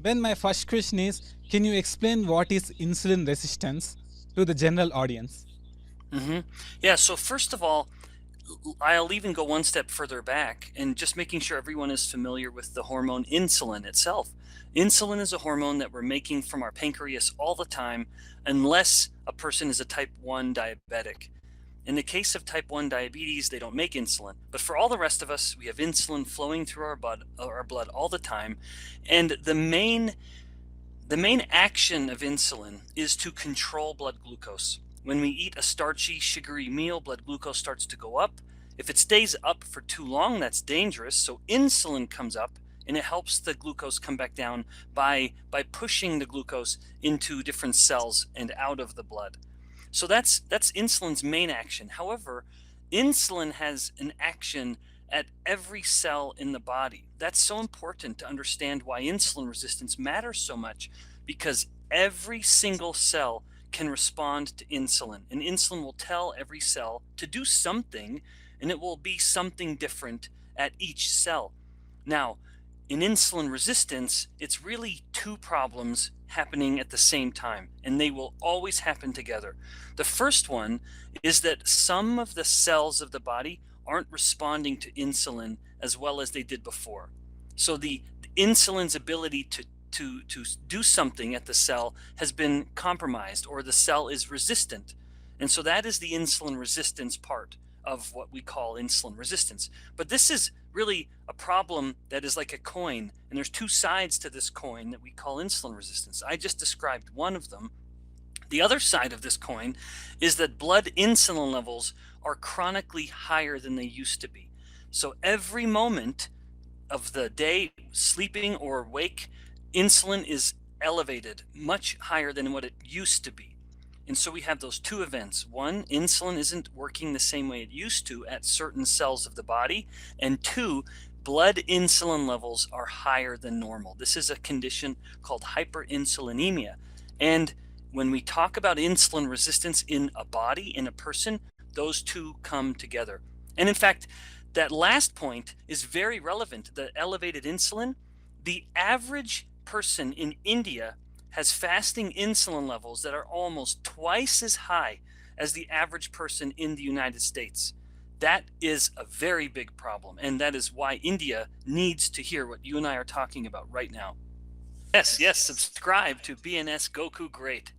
Ben, my first question is, can you explain what is insulin resistance to the general audience? hmm Yeah, so first of all, I'll even go one step further back and just making sure everyone is familiar with the hormone insulin itself. Insulin is a hormone that we're making from our pancreas all the time, unless a person is a type 1 diabetic. In the case of type 1 diabetes, they don't make insulin. But for all the rest of us, we have insulin flowing through our blood all the time. And the main action of insulin is to control blood glucose. When we eat a starchy, sugary meal, blood glucose starts to go up. If it stays up for too long, that's dangerous. So insulin comes up and it helps the glucose come back down by pushing the glucose into different cells and out of the blood. So that's insulin's main action. However, insulin has an action at every cell in the body. That's so important to understand why insulin resistance matters so much, because every single cell can respond to insulin, and insulin will tell every cell to do something, and it will be something different at each cell. Now, in insulin resistance, it's really two problems happening at the same time, and they will always happen together. The first one is that some of the cells of the body aren't responding to insulin as well as they did before. So the insulin's ability to do something at the cell has been compromised, or the cell is resistant. And so that is the insulin resistance part of what we call insulin resistance. But this is really a problem that is like a coin, and there's two sides to this coin that we call insulin resistance. I just described one of them. The other side of this coin is that blood insulin levels are chronically higher than they used to be. So every moment of the day, sleeping or awake, insulin is elevated much higher than what it used to be. And so we have those two events. One, insulin isn't working the same way it used to at certain cells of the body. And two, blood insulin levels are higher than normal. This is a condition called hyperinsulinemia. And when we talk about insulin resistance in a body, in a person, those two come together. And in fact, that last point is very relevant. The elevated insulin, the average person in India has fasting insulin levels that are almost twice as high as the average person in the United States. That is a very big problem, and that is why India needs to hear what you and I are talking about right now. Yes, yes, subscribe to BNS Goku Great.